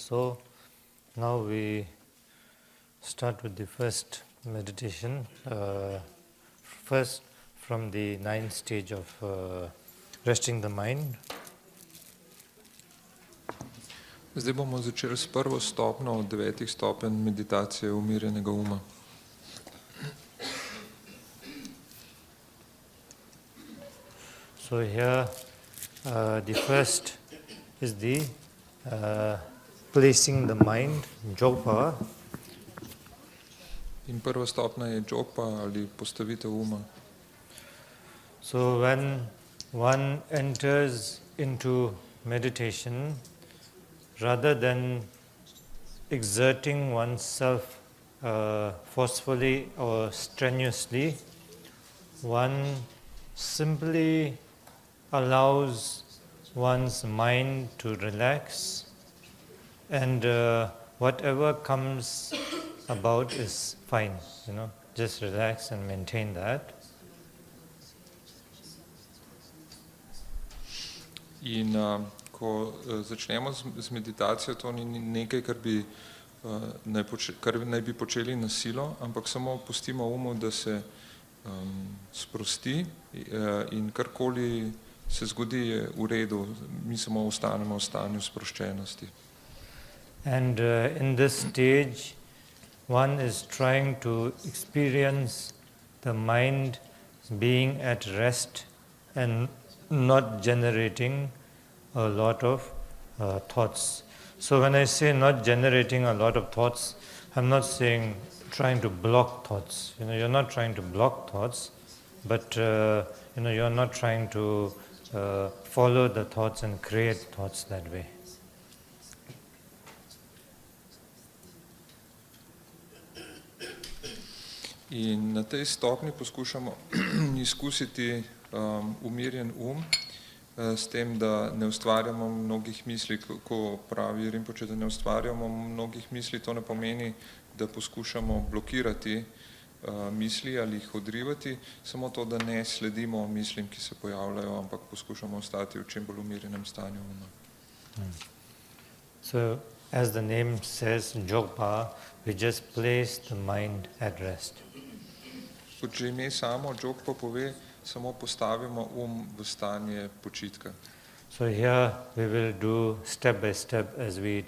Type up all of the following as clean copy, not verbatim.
So now we start with the first meditation, first from the ninth stage of resting the mind. Zdaj bomo začeli s prvo stopnjo od 9 stopenj meditacije umirjenega uma. So here the first is the placing the mind, jogpa. In prva stopnja je jogpa ali postavitev uma. So when one enters into meditation, rather than exerting oneself forcefully or strenuously, one simply allows one's mind to relax, and whatever comes about is fine, just relax and maintain that. In ko začnemo z meditacijo, to ni nekaj, kar naj bi počeli na silo, ampak samo pustimo umu, da se sprosti in karkoli se zgodi je v redu, mi samo ostanemo v stanju sproščenosti. And in this stage, one is trying to experience the mind being at rest and not generating a lot of thoughts. So when I say not generating a lot of thoughts, I'm not saying trying to block thoughts. You're not trying to block thoughts, but you're not trying to follow the thoughts and create thoughts that way. In na tej stopni poskušamo izkusiti umirjen s tem, da ne ustvarjamo mnogih misli. Ko pravi Rinpoče, da ne ustvarjamo mnogih misli, to ne pomeni, da poskušamo blokirati misli ali jih odrivati, samo to, da ne sledimo mislim, ki se pojavljajo, ampak poskušamo ostati v čim bolj umirjenem stanju uma. So, as the name says, jogpa, we just place the mind at rest. Kot že ime samo, jogpa pove, samo postavimo v stanje počitka. So here we will do step by step as we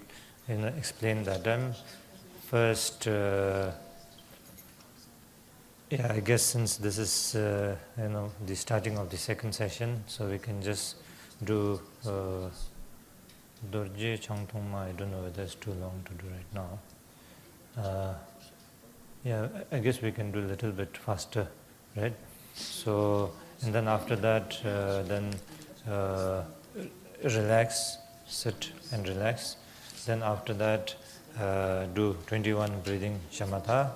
explain that. First, I guess since this is the starting of the second session, so we can just do Dorje Changtongma. I don't know whether it's too long to do right now. I guess we can do a little bit faster, right? So, and then after that, relax, sit and relax. Then after that, do 21 breathing shamatha.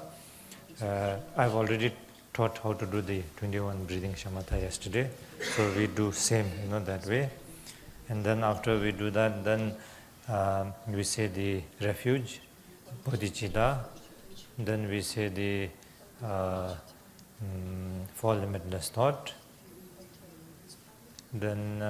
I've already taught how to do the 21 breathing shamatha yesterday, so we do same, that way. And then after we do that, then we say the refuge, bodhicitta. Then we say the for limitless thought. Then,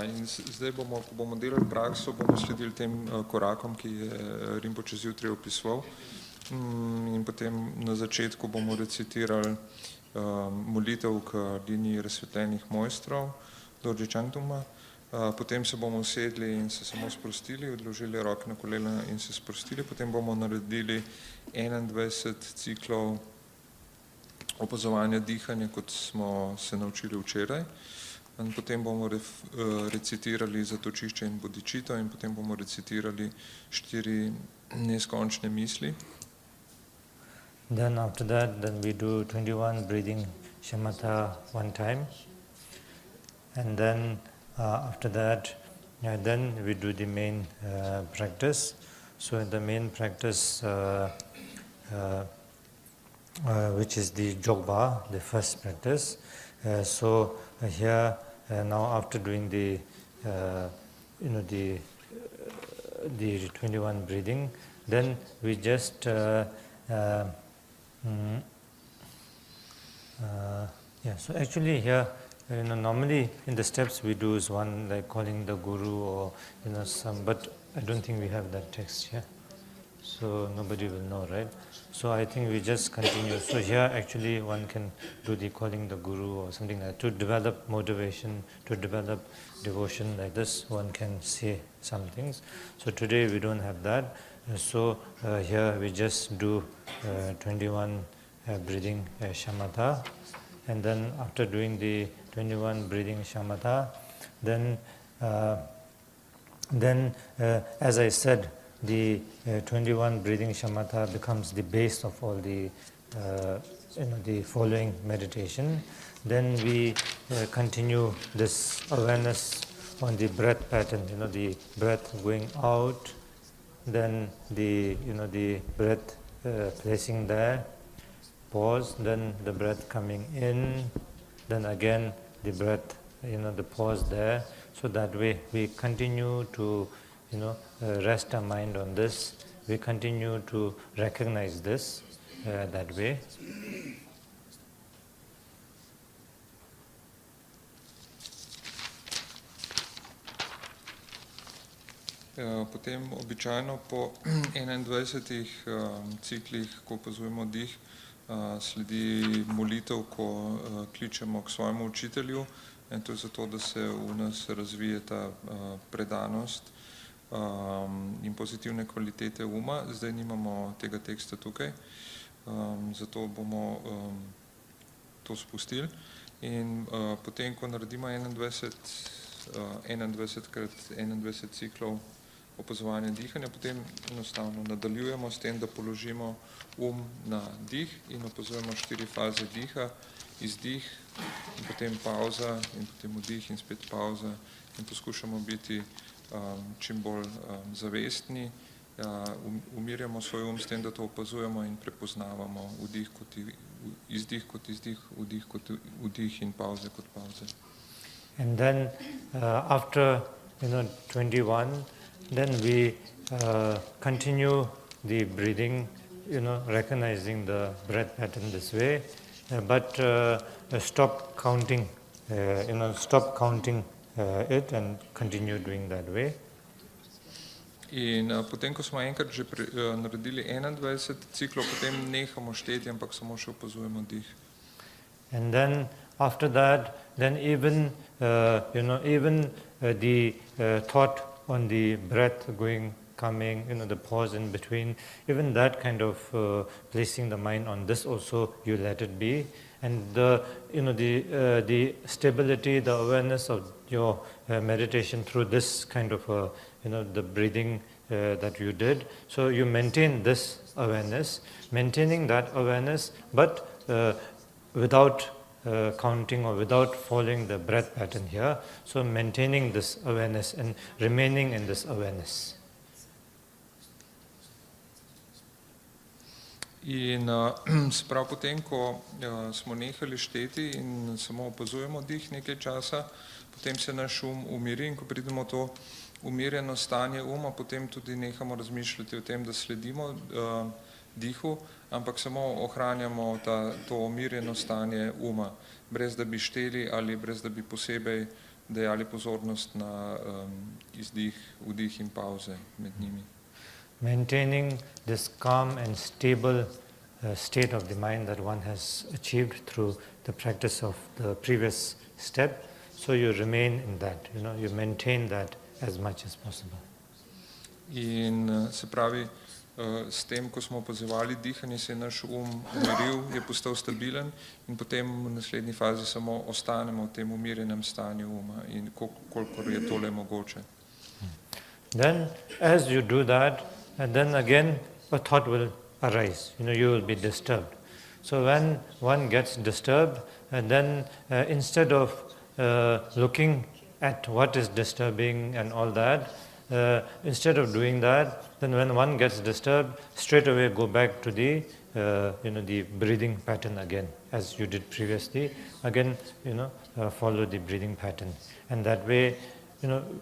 In zdaj ko bomo delali prakso, bomo sledili tem korakom, ki je Rinpoče zjutraj opisoval. In potem na začetku bomo recitirali molitev k liniji razsvetljenih mojstrov, Dorje Changtongma. Potem se bomo usedli in se samo sprostili, odložili roke na kolena in se sprostili. Potem bomo naredili 21 ciklov opazovanja dihanja, kot smo se naučili včeraj. In potem bomo recitirali zatočišče in bodhicitta in potem bomo recitirali 4 neskončne misli. Then after that, then we do 21 breathing shamatha one time. And then after that, then we do the main practice. So in the main practice, which is the jogpa, the first practice. So here now after doing the 21 breathing, then we just so actually here normally in the steps we do is one like calling the guru or some, but I don't think we have that text here, so nobody will know, right? So I think we just continue. So here actually one can do the calling the guru or something like that to develop motivation, to develop devotion like this. One can say some things. So today we don't have that. So here we just do 21 breathing shamatha, and then after doing the 21 breathing shamatha, then as I said, the 21 breathing shamatha becomes the base of all the the following meditation. Then we continue this awareness on the breath pattern, the breath going out, then the the breath placing there, pause, then the breath coming in, then again the breath, the pause there. So that way we continue to rest our mind on this. We continue to recognize this that way. Potem običajno po 21 ciklih, ko opazujemo dih, sledi molitev, ko kličemo k svojemu učitelju, in to je zato, da se v nas razvije ta predanost in pozitivne kvalitete uma. Zdaj nimamo tega teksta tukaj, zato bomo to spustili. In potem, ko naredimo 21x21 ciklov opazovanja dihanja, potem enostavno nadaljujemo s tem, da položimo na dih in opazujemo 4 faze diha, izdih, in potem pauza, in potem vdih in spet pauza, in poskušamo biti čim bolj zavestni, umirjamo svoj s tem, da to opazujemo in prepoznavamo izdih kot izdih, vdih kot vdih in pauze kot pauze. And then after 21, then we continue the breathing, recognizing the breath pattern this way, but stop counting, stop counting it and continue doing that way. In potem, ko smo enkrat že naredili 21 ciklov, potem nehamo šteti, ampak samo še opazujemo dih. And then after that, then even the thought on the breath going, coming, the pause in between, even that kind of placing the mind on this also, you let it be. And the stability, the awareness of your meditation through this kind of the breathing that you did. So you maintain this awareness, maintaining that awareness, but without counting or without following the breath pattern here. So maintaining this awareness and remaining in this awareness. In sprav potem, ko smo nehali šteti in samo opazujemo dih nekaj časa, potem se naš umiri, in ko pridemo to umirjeno stanje uma, potem tudi nehamo razmišljati o tem, da sledimo dihu, ampak samo ohranjamo to umirjeno stanje uma, brez da bi šteli ali brez da bi posebej dajali pozornost na izdih, vdih in pauze med njimi. Maintaining this calm and stable state of the mind that one has achieved through the practice of the previous step, so you remain in that, you maintain that as much as possible. In se pravi, s tem, ko smo opazovali dihanje, se je naš umiril, je postal stabilen, in potem v naslednji fazi samo ostanemo v tem umirjenem stanju uma, in kolikor je tole mogoče. Then, as you do that, and then again a thought will arise, you will be disturbed. So when one gets disturbed, and then instead of looking at what is disturbing and all that, instead of doing that, then when one gets disturbed, straight away go back to the the breathing pattern again, as you did previously. Again, follow the breathing pattern, and that way,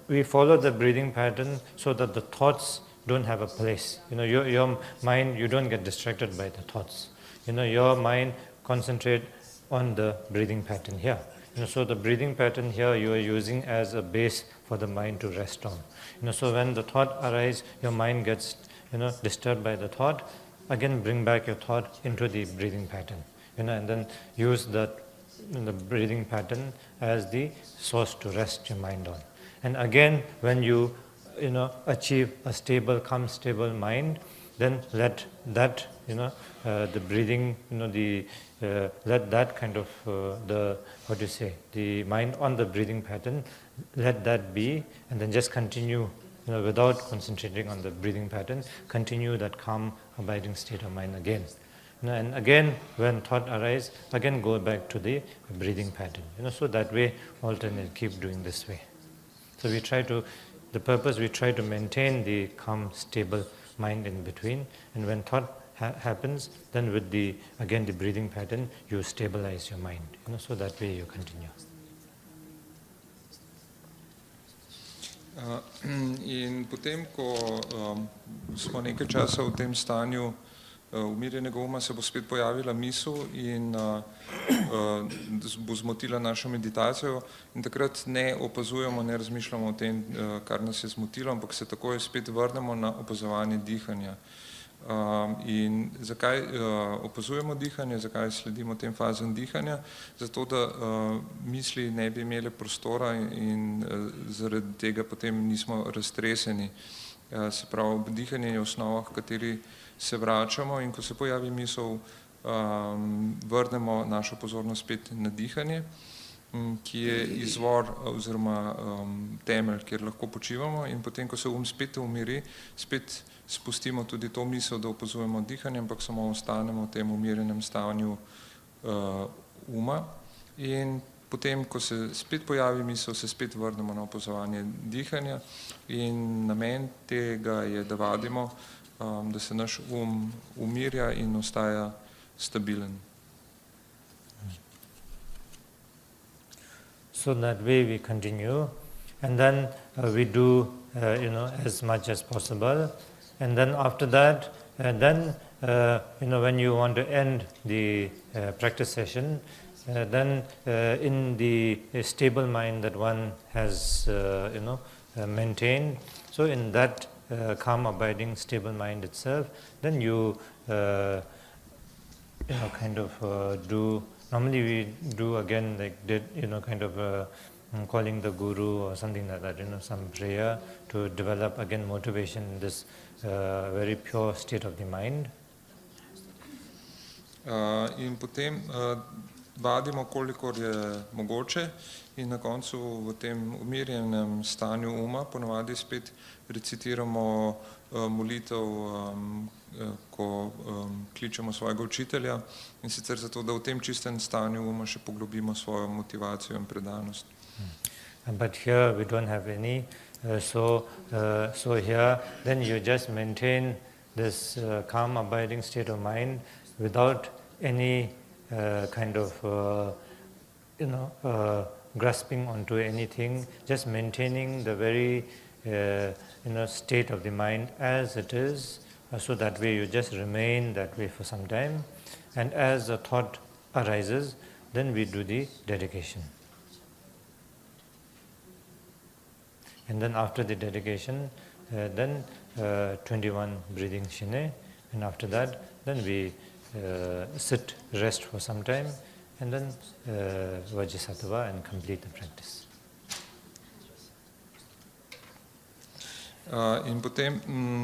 we follow the breathing pattern so that the thoughts don't have a place. Your mind, you don't get distracted by the thoughts. Your mind concentrate on the breathing pattern here. So the breathing pattern here you are using as a base for the mind to rest on. So when the thought arises, your mind gets disturbed by the thought. Again, bring back your thought into the breathing pattern. And then use that the breathing pattern as the source to rest your mind on. And again, when you achieve a stable, calm, stable mind, then let that the breathing, let that kind of the mind on the breathing pattern, let that be, and then just continue without concentrating on the breathing pattern, continue that calm, abiding state of mind again. And again, when thought arises, again go back to the breathing pattern. So that way, alternate, keep doing this way. So we try to maintain the calm, stable mind in between. And when thought happens, then with the breathing pattern, you stabilize your mind. So that way you continue. In potem, ko smo nekaj časa v tem stanju umirjenega uma, se bo spet pojavila misel in bo zmotila našo meditacijo, in takrat ne opazujemo, ne razmišljamo o tem, kar nas je zmotilo, ampak se takoj spet vrnemo na opazovanje dihanja. In zakaj opazujemo dihanje, zakaj sledimo tem fazam dihanja? Zato, da misli ne bi imele prostora in zaradi tega potem nismo raztreseni. Se pravi, dihanje je osnova, v kateri se vračamo, in ko se pojavi misel, vrnemo našo pozornost spet na dihanje, ki je izvor oziroma temelj, kjer lahko počivamo, in potem, ko se spet umiri, spet spustimo tudi to misel, da opazujemo dihanje, ampak samo ostanemo v tem umirjenem stanju uma, in potem, ko se spet pojavi misel, se spet vrnemo na opazovanje dihanja, in namen tega je, da vadimo, da se naš umirja in ostaja stabilen. So that way we continue, and then we do as much as possible, and then after that, when you want to end the practice session, then in the stable mind that one has maintained, so in that calm, abiding, stable mind itself, then you do. Normally we do again calling the guru or something like that, some prayer to develop again motivation in this very pure state of the mind. In potem vadimo, kolikor je mogoče, in na koncu v tem umirjenem stanju uma ponavadi spet recitiramo molitev, ko kličemo svojega učitelja, in sicer zato, da v tem čistem stanju uma še poglobimo svojo motivacijo in predanost. But here we don't have any, so here then you just maintain this calm, abiding state of mind without any grasping onto anything, just maintaining the very state of the mind as it is, so that way you just remain that way for some time, and as a thought arises, then we do the dedication. And then after the dedication, then 21 breathing shine, and after that, then we sit, rest for some time, and then Vajrasattva and complete the practice. In potem,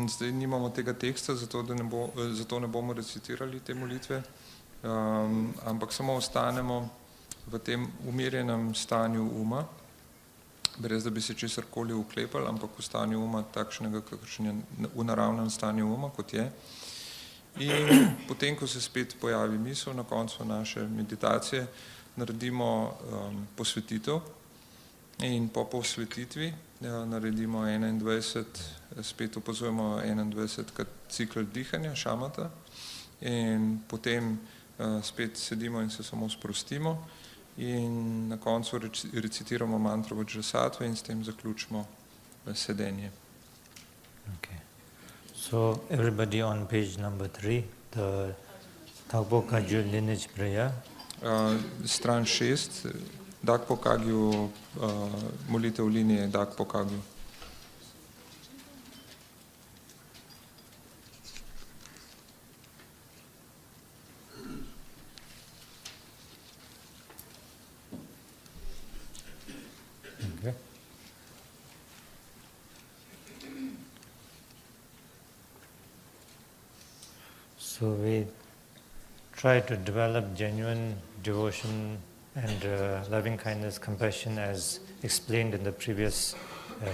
zdaj nimamo tega teksta, zato ne bomo recitirali te molitve, ampak samo ostanemo v tem umirjenem stanju uma, brez da bi se česarkoli uklepali, ampak v stanju uma takšnega, kakršen je v naravnem stanju uma, kot je. In potem, ko se spet pojavi misel na koncu naše meditacije, naredimo posvetitev, in po posvetitvi naredimo 21, spet opazujemo 21 cikl dihanja, šamata, in potem spet sedimo in se samo sprostimo, in na koncu recitiramo mantro Vajrasattve in s tem zaključimo sedenje. Okay. So everybody on page number 3, the Thakpo Kagyu lineage prayer. Stran 6, Dakpo Kagyu, molitev linije Dakpo Kagyu. Okay. So we try to develop genuine devotion and loving kindness, compassion as explained in the previous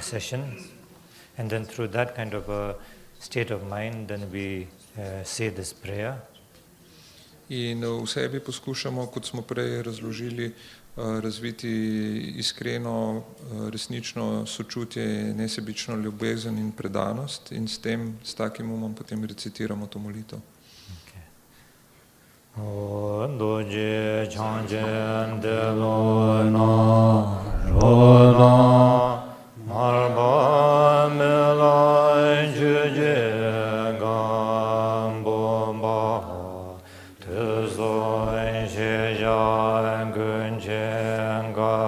session. And then through that kind of a state of mind, then we say this prayer. In v sebi poskušamo, kot smo prej razložili, razviti iskreno, resnično sočutje, nesebično ljubezen in predanost in s takim umom potem recitiramo to molitev. Doje changjen de lo na ro na marba me la ju je gam bo ba te zo je ya gun chen ga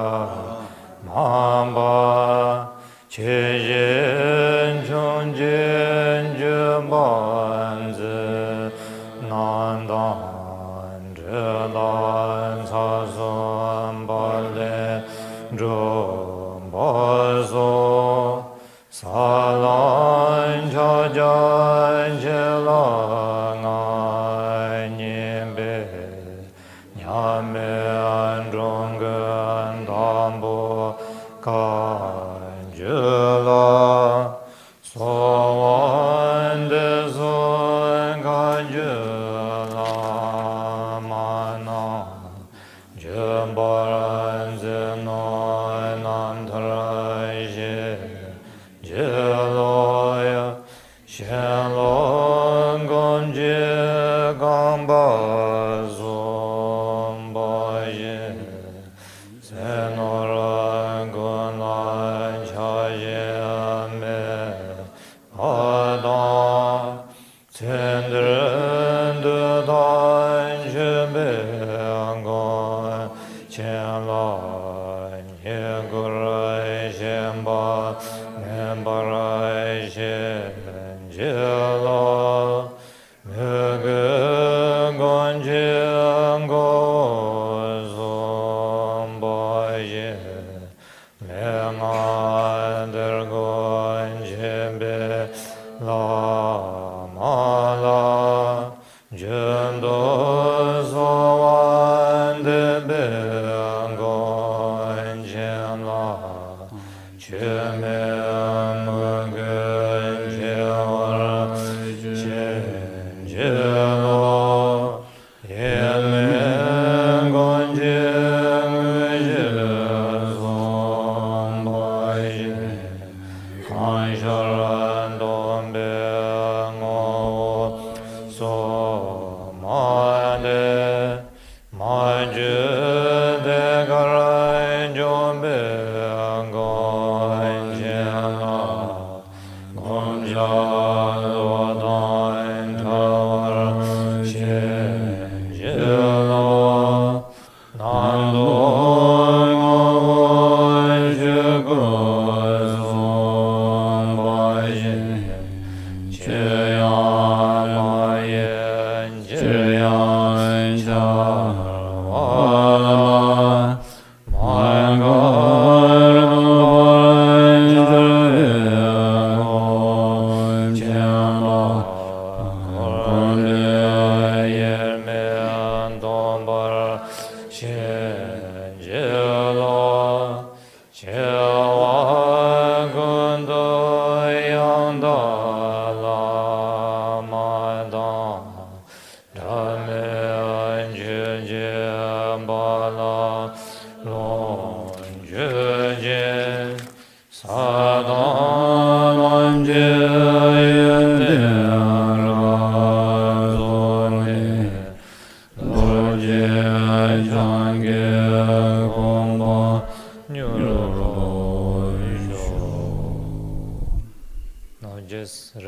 ma ba che yin chong jin ju ban zi nan da lan sa son ba le ro ba zo sa lan cha jan che la nga ni be nya me an rong gan dam bo ka je la so wan de so ga je Baran zeno nam tharai je loya shen long gong je gong ba zom ba ye zeno ran gon lan cha ye me ada chen dren de dan je be chen la ye gu rai shen ba men ba rai shen je la me ge gon je go zom ba ye me nga der gon je be la ma la jen do zo wan de be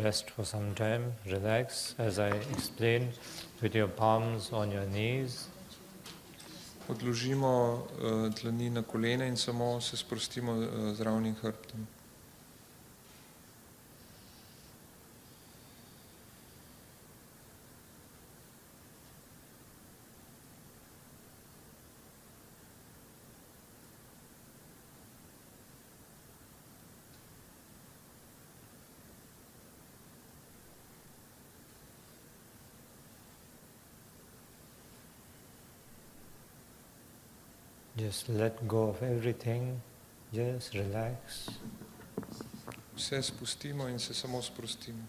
Rest for some time, relax as I explained, with your palms on your knees. Odložimo dlani na kolene in samo se sprostimo z ravnim hrbtom. Just let go of everything, just relax. Vse spustimo in se samo sprostimo.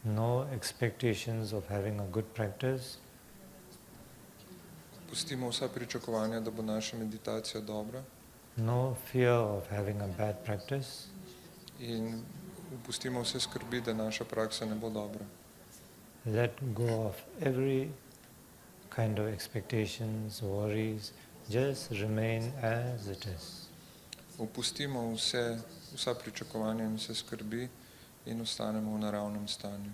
No expectations of having a good practice. Pustimo vsa pričakovanja, da bo naša meditacija dobra No fear of having a bad practice. in pustimo vse skrbi, da naša praksa ne bo dobra. Let go of every kind of expectations, worries. Just remain as it is. Opustimo vsa pričakovanja in vse skrbi in ostanemo v naravnem stanju.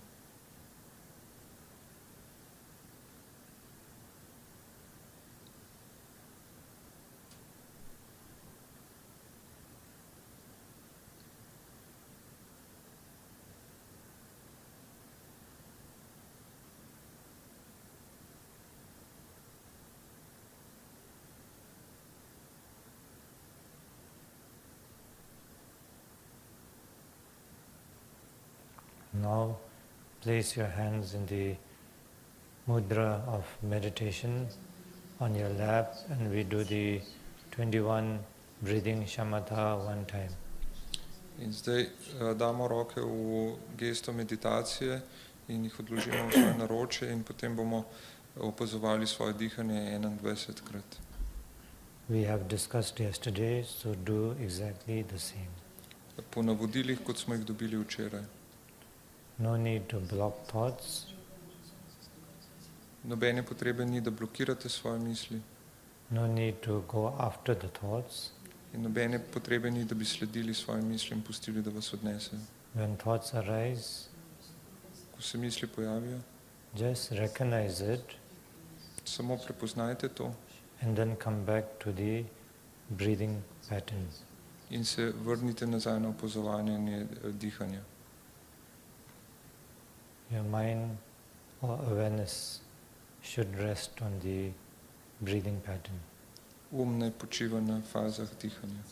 Now place your hands in the mudra of meditation on your lap, and we do the 21 breathing shamatha one time. In zdaj damo roke v gesto meditacije in jih odložimo v svoje naročje in potem bomo opazovali svoje dihanje 21krat. We have discussed yesterday, so do exactly the same. Po navodilih, kot smo jih dobili včeraj. No need to block thoughts. Nobene potrebe ni, da blokirate svoje misli. No need to go after the thoughts. In nobene potrebe ni, da bi sledili svojim mislim in pustili, da vas odnesejo. When thoughts arise, Ko se misli pojavijo, just recognize it samo prepoznajte to and then come back to the breathing pattern. in se vrnite nazaj na opazovanje dihanja. Your mind or awareness should rest on the breathing pattern. Naj počiva na fazah dihanja.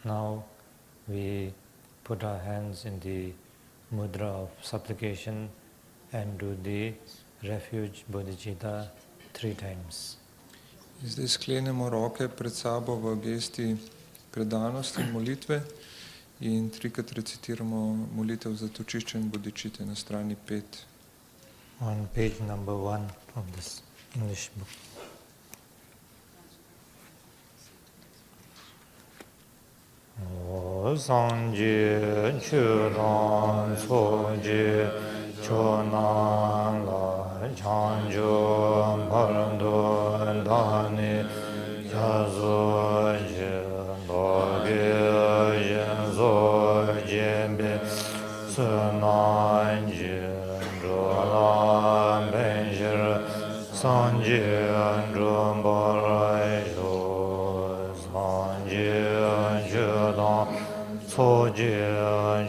Now we put our hands in the mudra of supplication and do the refuge bodhicitta 3 times. Zdaj sklenemo roke pred sabo v gesti predanosti in molitve in 3-krat recitiramo molitev za točiščenje bodičite na strani 5. On page number 1 of this English book. Sanje chudan soje chonan la chanjo parando dani yazo je doge yenzo jembe sunan je dola benjer sanje andrombarai sanje chudan soje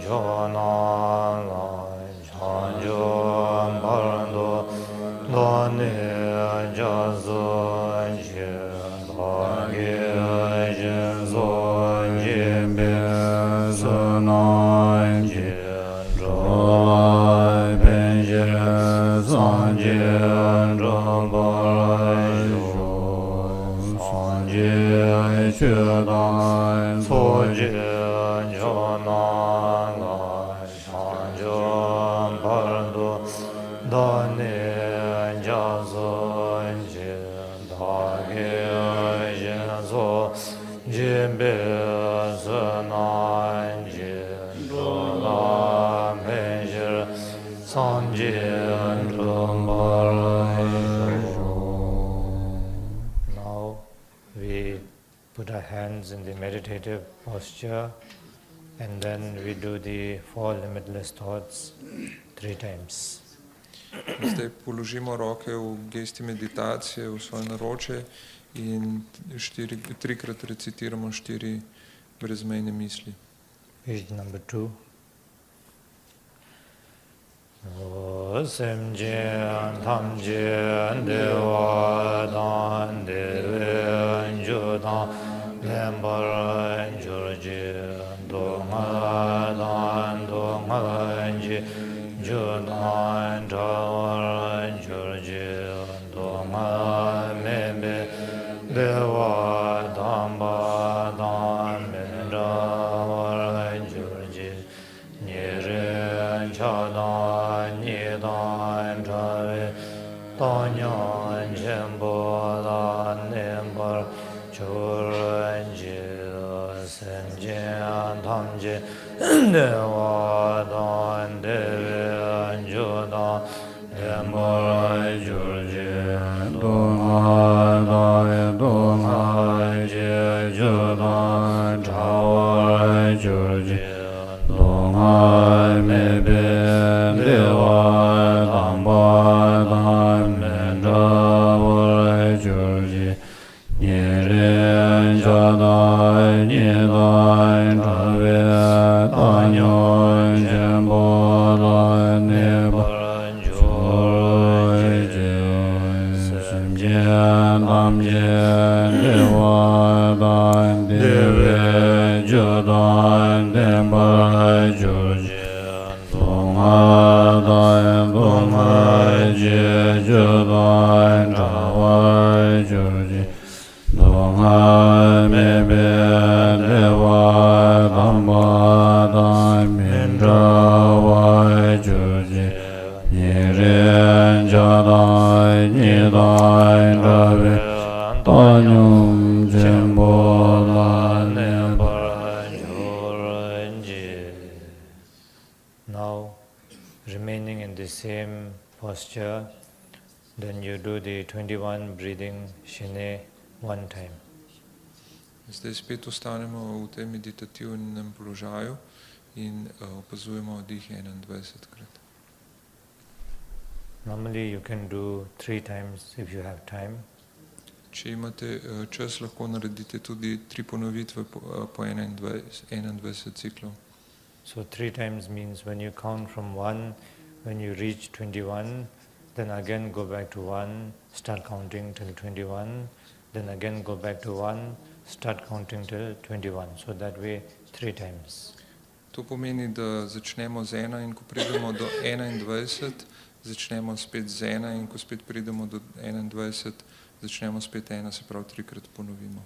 chonan la chanjo parando dani yazo je doge yenzo jembe sunan je dola benjer sanje andrombarai sanje chudan soje chonan la chanjo parando dani yazo je doge yenzo jembe sunan je dola benjer sanje andrombarai. Now we put our hands in the meditative posture and then we do the 4 limitless thoughts 3 times. Zdaj položimo roke v gesti meditacije v svoje naročje in 3-krat recitiramo 4 brezmejne misli. Page number 2. Sem jen tam jen dewa dan dewen ju dan lembar jur ji do ma dan do ma ji ju dan da jur ji do ma me me dewa dan ba dan me da jur ji ni ren cha dan ni dan cha ve da nyan chen bo dan nem bar chur ji sen jian tam ji de wa dan de ren ju dan nem bar jur ji do ma ji ju dan cha wa jur ji do ma me be de wa dan ba dan me da wa jur ji ni ren cha da ni dan cha ve da nyon chen bo da ne ba jur ji sem jian tam jian de wa dan de ve ju dan de ba jur ji dong a dan dong a ji ju dan cha wa jur ji dong a me be de wa dan ba dan min cha wa jur ji ni ren cha dan ni dan cha ve da nyum chen bo dan ne ba jur ji. Now, remaining in the same posture, then you do the 21 breathing shine 1 time. Zdaj spet ostanemo v tem meditativnem položaju in opazujemo dih 21-krat. Normally you can do 3 times if you have time. Če imate čas, lahko naredite tudi 3 ponovitve po 21 ciklov. So 3 times means when you count from 1, when you reach 21, then again go back to 1, start counting till 21, then again go back to 1, start counting till 21. So that way 3 times. To pomeni, da začnemo z 1 in ko pridemo do 21, začnemo spet z 1 in ko spet pridemo do 21, začnemo spet 1, se pravi 3-krat ponovimo.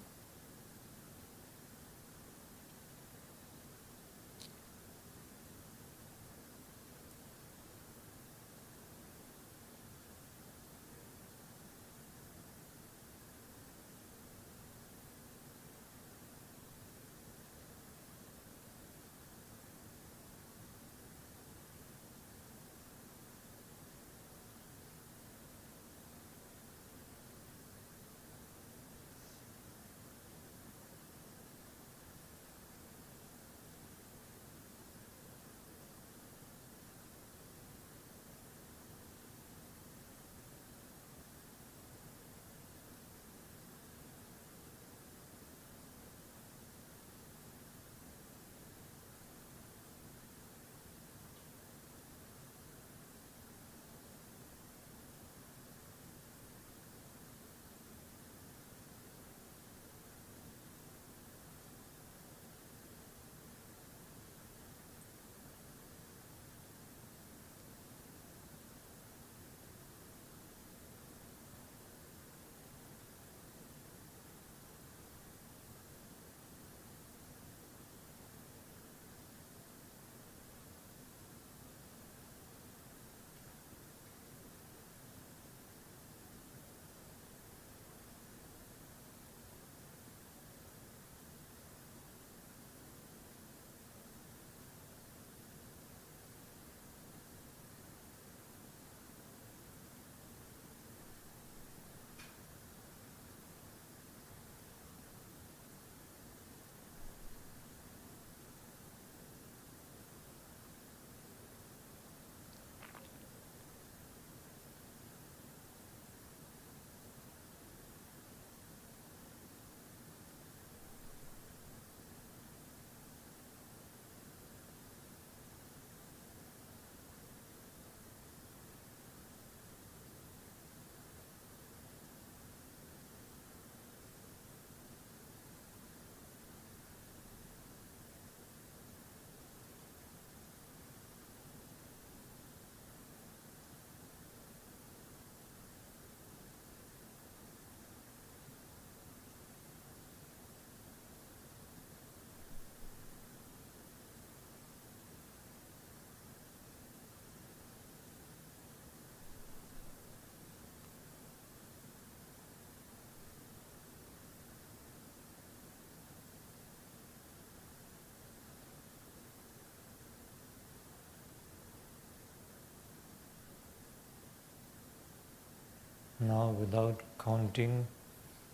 Now without counting,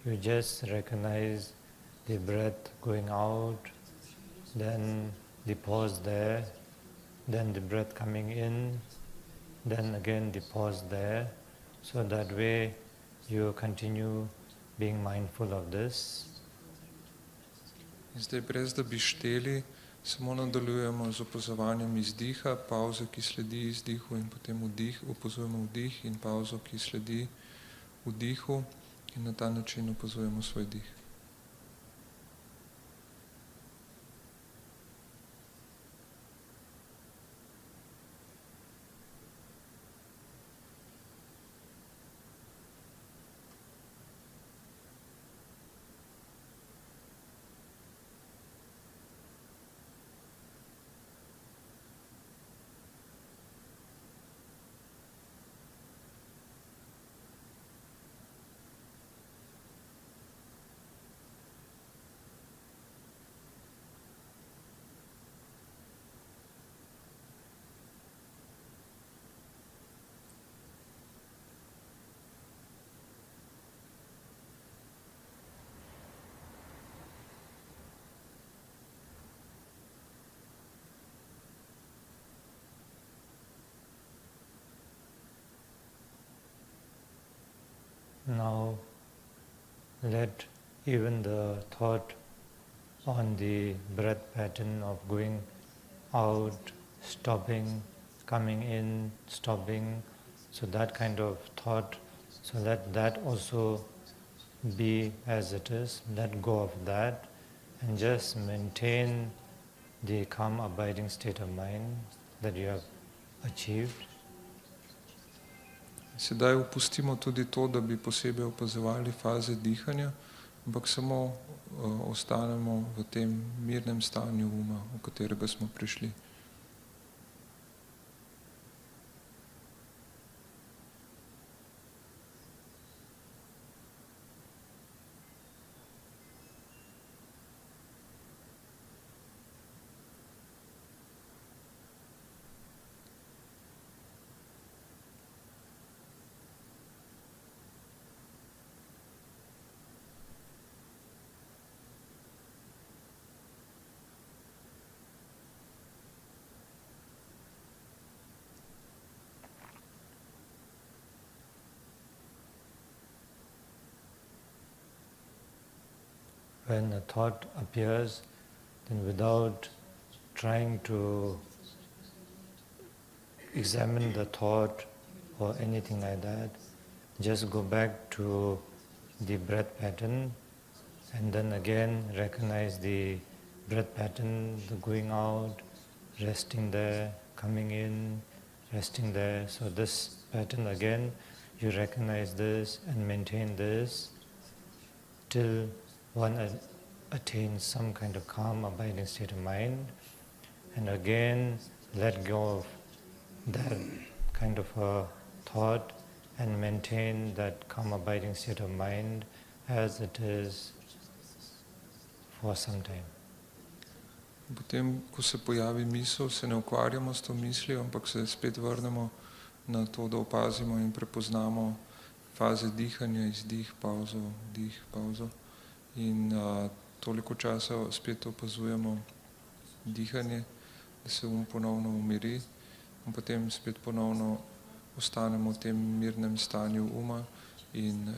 you just recognize the breath going out, then the pause there, then the breath coming in, then again the pause there. So that way you continue being mindful of this. In zdaj, brez da bi šteli, samo nadaljujemo z opazovanjem izdiha, pauzo, ki sledi izdihu in potem vdih, opazujemo vdih in pauzo, ki sledi vdihu in na ta način opazujemo svoj dih. Now let even the thought on the breath pattern of going out, stopping, coming in, stopping, so that kind of thought, so let that also be as it is, let go of that, and just maintain the calm, abiding state of mind that you have achieved. Sedaj opustimo tudi to, da bi posebej opazovali faze dihanja, ampak samo ostanemo v tem mirnem stanju uma, v katerega smo prišli. When a thought appears, then without trying to examine the thought or anything like that, just go back to the breath pattern and then again recognize the breath pattern, the going out, resting there, coming in, resting there. So this pattern again, you recognize this and maintain this till one attains some kind of calm, abiding state of mind, and again let go of that kind of a thought and maintain that calm, abiding state of mind as it is for some time. Potem, ko se pojavi misel, se ne ukvarjamo s to mislijo, ampak se spet vrnemo na to, da opazimo in prepoznamo faze dihanja, izdih, pauzo, dih, pauzo. In toliko časa spet opazujemo dihanje, da se ponovno umiri in potem spet ponovno ostanemo v tem mirnem stanju uma in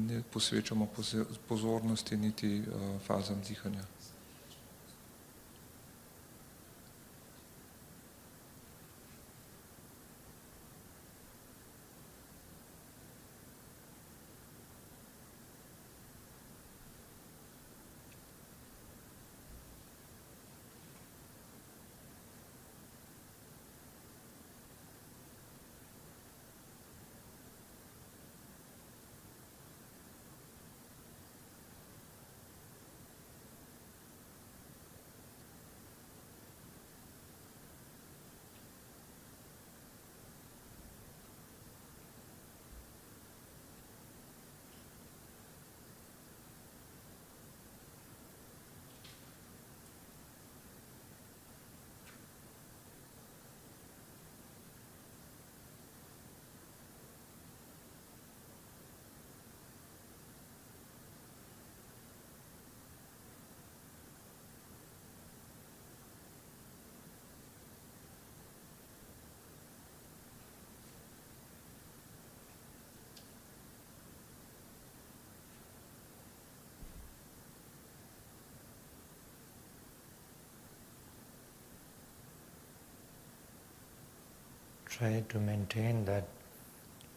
ne posvečamo pozornosti niti fazam dihanja. Try to maintain that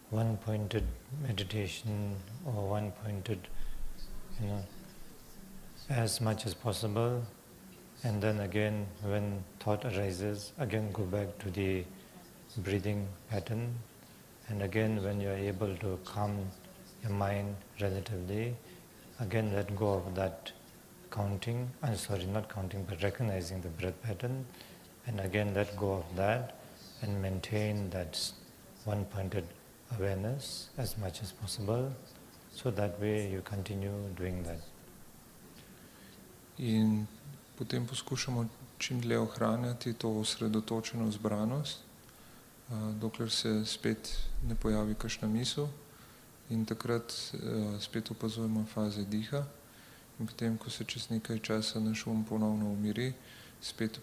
one-pointed meditation or one-pointed, as much as possible. And then again, when thought arises, again go back to the breathing pattern. And again, when you are able to calm your mind relatively, again let go of that counting, not counting, but recognizing the breath pattern. And again let go of that and maintain that one-pointed awareness as much as possible. So that way you continue doing that. In potem poskušamo čim dlje ohranjati to osredotočeno zbranost, dokler se spet ne pojavi kakšna misel, in takrat spet opazujemo faze diha. In potem, ko se čez nekaj časa naš ponovno umiri, spet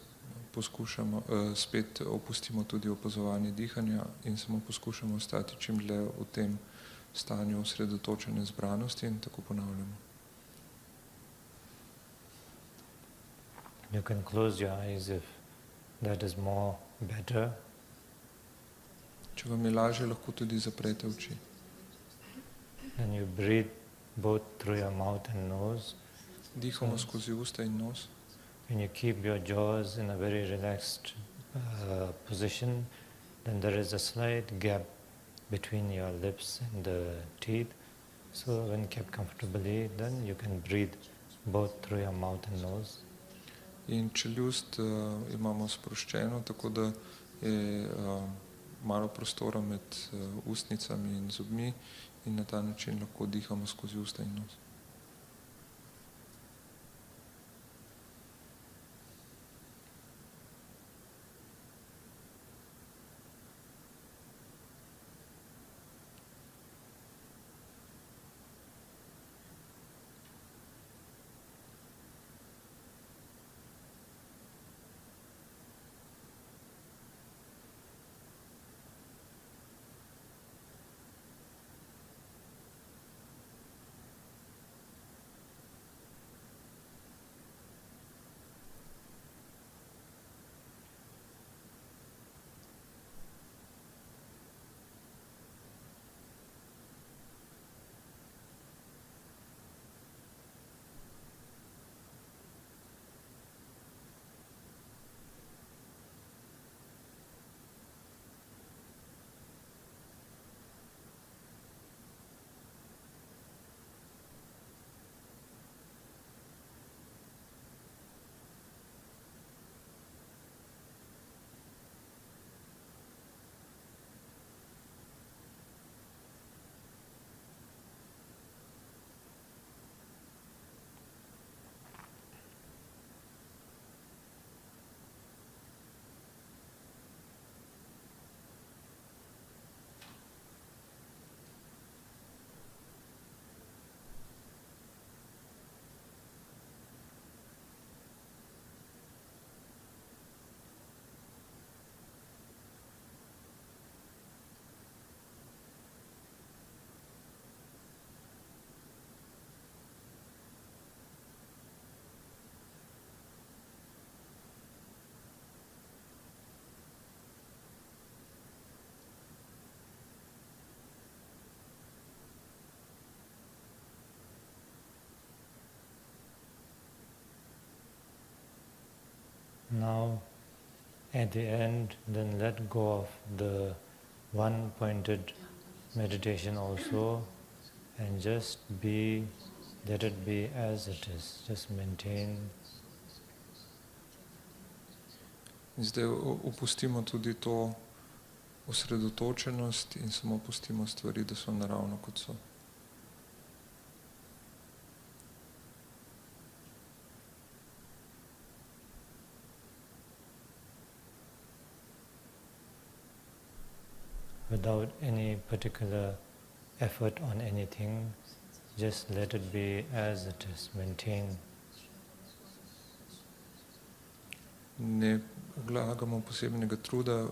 opustimo tudi opazovanje dihanja in samo poskušamo ostati čim dlje v tem stanju osredotočene zbranosti in tako ponavljamo. You can close your eyes if that is more better. Če vam je lažje, lahko tudi zaprete oči. And you breathe both through your mouth and nose. Dihamo skozi usta in nos. When you keep your jaws in a very relaxed position, then there is a slight gap between your lips and the teeth. So when kept comfortably, then you can breathe both through your mouth and nose. In čeljust imamo sproščeno, tako da je malo prostora med ustnicami in zobmi in na ta način lahko dihamo skozi usta in nos. Now, at the end, then let go of the one-pointed meditation also, and just let it be as it is. Just maintain. Zdaj opustimo tudi to osredotočenost in samo pustimo stvari, da so naravno kot so. Without any particular effort on anything, just let it be as it is, maintain. Ne vlagamo posebnega truda,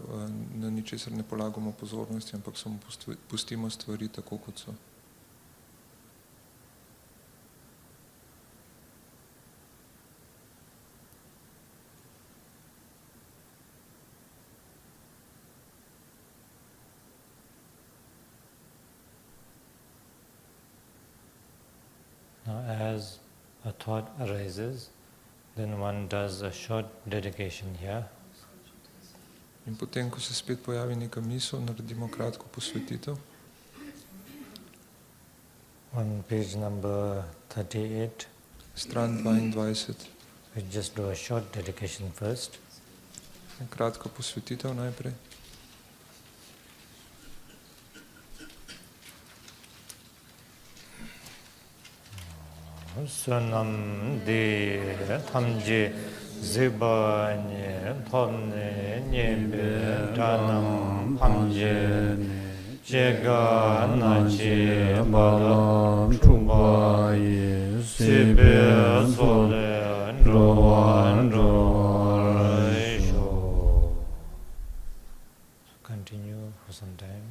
na ničesar ne polagamo pozornosti, ampak samo pustimo stvari tako, kot so. Now, as a thought arises, then one does a short dedication here. In potem, ko se spet pojavi neka misel, naredimo kratko posvetitev. On page number 38, Stran 22. we just do a short dedication first. Kratka posvetitev najprej. Sunam di tamji zibanye thomne nyebe dhanam pangye jega nachi balam chubaye sibe sole rowan rowan. Continue for some time.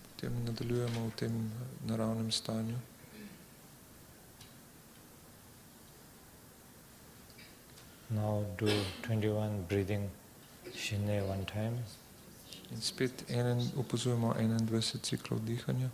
Potem nadaljujemo v tem naravnem stanju. Now do 21 breathing Shinne one time. In spet opazujemo 21 ciklov dihanja.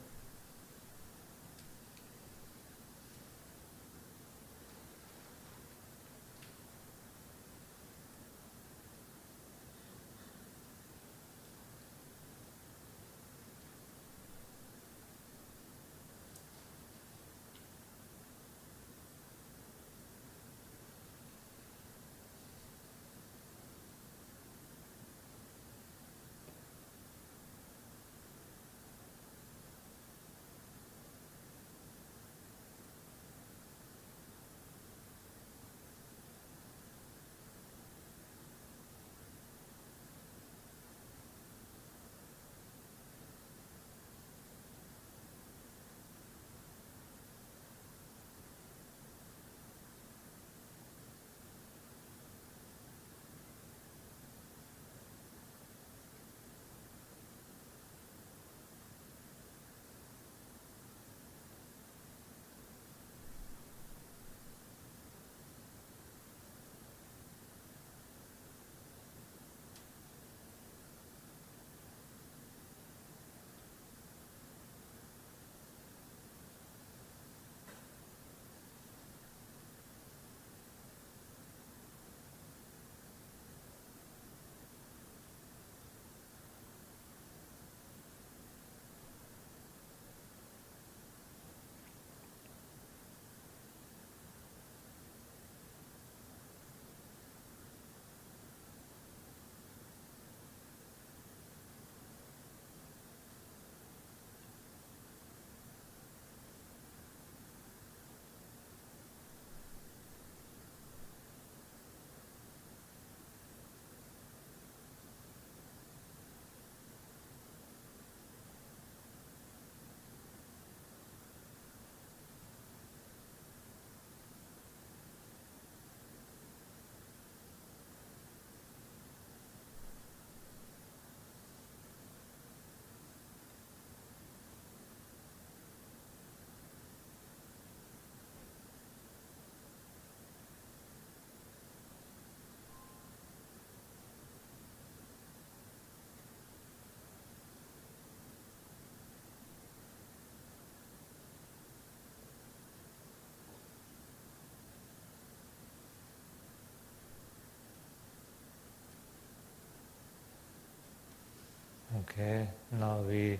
Okay, now we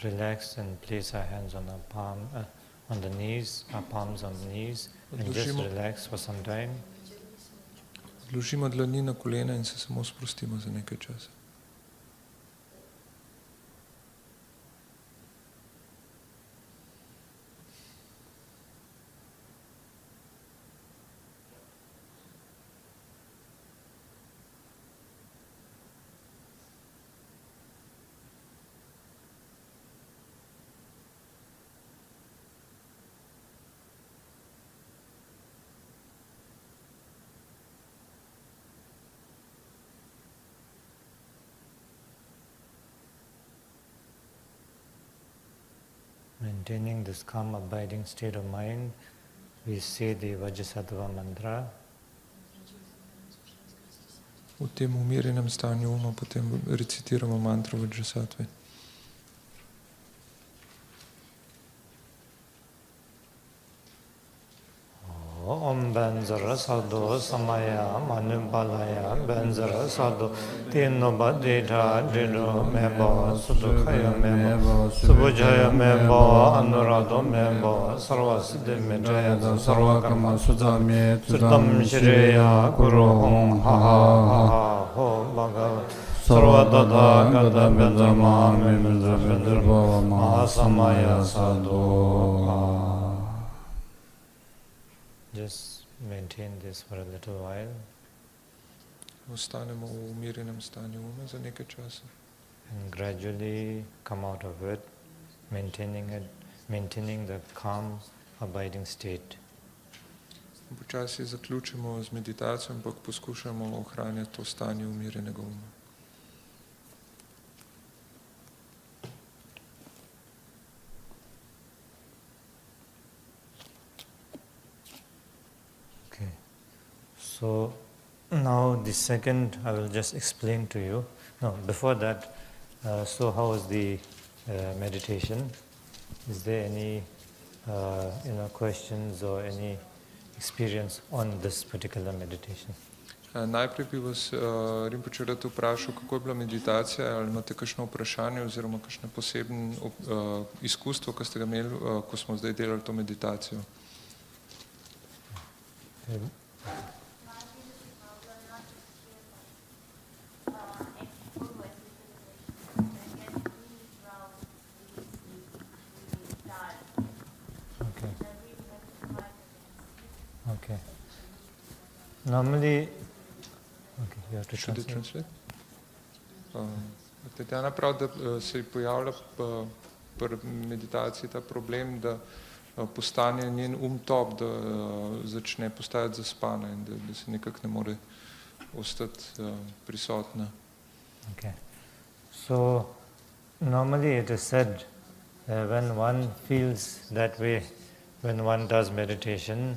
relax and place our hands on our on the knees, our palms on the knees, and just relax for some time. Odložimo dlani na kolena in se samo sprostimo za nekaj časa. Maintaining this calm, abiding state of mind, we say the Vajrasattva mantra. V tem umirjenem stanju uma potem recitiramo mantro Vajrasattve. Om Benzara Sadhu Samaya Manupalaya Benzara Sadhu Tino Badita Dido Mebo Sudukhaya Mebo Subujaya Mebo Anurado Mebo Sarvasiddhi Mitaya Sarvakama Sujami Sudam Shriya Guru Hong Ha Ha Ha Ho Bhagavat Sarvadada Gada Benzama Mimindra Bindra Mahasamaya Sadhu. Just maintain this for a little while. Ostanemo v umirjenem stanju uma za nekaj časa. And gradually come out of it, maintaining the calm, abiding state. Počasi zaključimo z meditacijo, ampak poskušamo ohranjati to stanje umirjenega uma. So now the second I will just explain to you. No, before that, so how was the meditation? Is there any questions or any experience on this particular meditation? Najprej bi vas Rinpoče rad vprašal, kako je bila meditacija, ali imate kakšno vprašanje oziroma kakšno posebno izkustvo, ko ste ga imeli, ko smo zdaj delali to meditacijo. Okay. Normally, okay, you have to translate. Tatjana pravi, da se je pojavlja pri meditaciji ta problem, da postane njen top, da začne postajati zaspana in da se nekako ne more ostati prisotna. Okay. So, normally it is said when one feels that way, when one does meditation,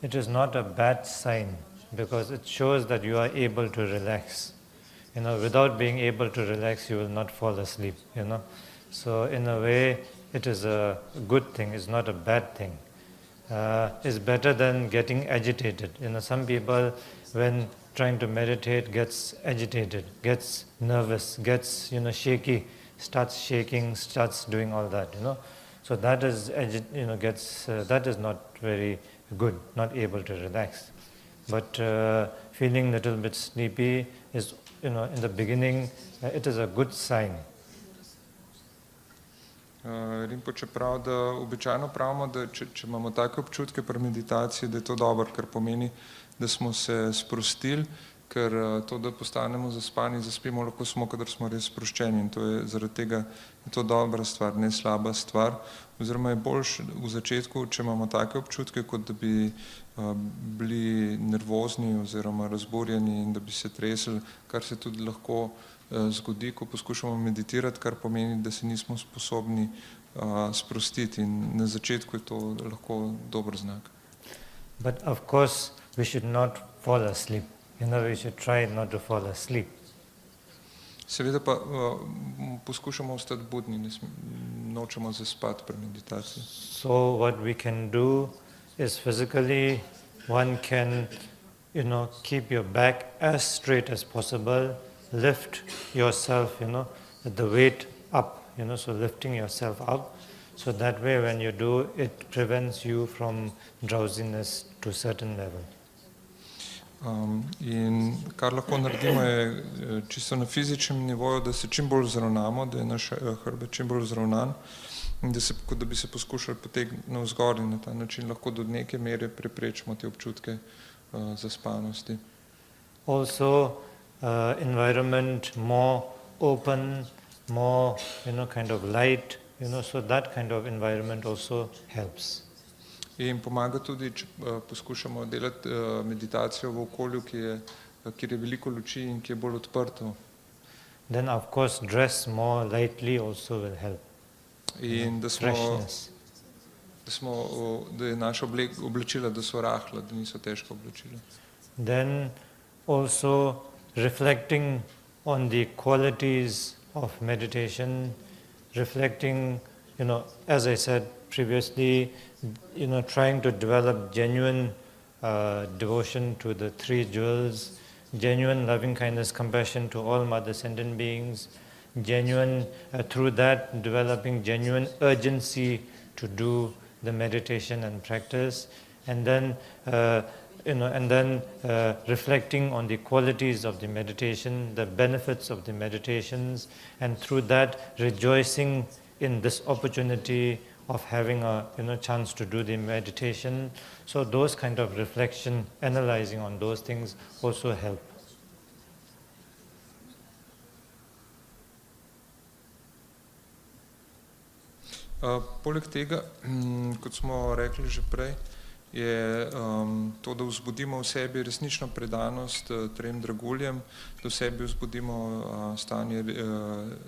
it is not a bad sign because it shows that you are able to relax. Without being able to relax, you will not fall asleep, So in a way, it is a good thing, it's not a bad thing. It's better than getting agitated. Some people, when trying to meditate, gets agitated, gets nervous, gets, shaky, starts shaking, starts doing all that, So that is, that is not very good, not able to relax. But feeling a little bit sleepy is, in the beginning, it is a good sign. Rinpoče pravi, da običajno pravimo, da če imamo take občutke pri meditaciji, da je to dobro, ker pomeni, da smo se sprostili, ker to, da postanemo zaspani, zaspimo lahko smo, kadar smo res sproščeni in to je zaradi tega je to dobra stvar, ne slaba stvar. Oziroma je boljše v začetku, če imamo take občutke, kot da bi bili nervozni oziroma razburjeni in da bi se tresli, kar se tudi lahko zgodi, ko poskušamo meditirati, kar pomeni, da se nismo sposobni sprostiti in na začetku je to lahko dober znak. But of course we should not fall asleep. We should try not to fall asleep. Seveda pa poskušamo ostati budni, nočemo zaspati pri meditaciji. So what we can do is physically one can, keep your back as straight as possible, lift yourself, the weight up, so lifting yourself up. So that way when you do, it prevents you from drowsiness to a certain level. In kar lahko naredimo je čisto na fizičnem nivoju, da se čim bolj zravnamo, da je naš hrbet čim bolj zravnan in kot da bi se poskušali potegniti navzgor in na ta način lahko do neke mere preprečimo te občutke zaspanosti. Also, environment more open, more, kind of light, so that kind of environment also helps. In pomaga tudi, če poskušamo delati meditacijo v okolju, kjer je veliko luči in ki je bolj odprto. Then of course dress more lightly also will help. In da Freshness. je naša oblačila, da so rahla, da niso težka oblačila. Then also reflecting on the qualities of meditation, reflecting, as I said previously, trying to develop genuine devotion to the three jewels, genuine loving kindness, compassion to all mother sentient beings, genuine, through that developing genuine urgency to do the meditation and practice, and then reflecting on the qualities of the meditation, the benefits of the meditations, and through that rejoicing in this opportunity of having a chance to do the meditation. So those kind of reflection, analyzing on those things also help. Poleg tega, kot smo rekli že prej, je to, da vzbudimo v sebi resnično predanost trem draguljem, da v sebi vzbudimo stanje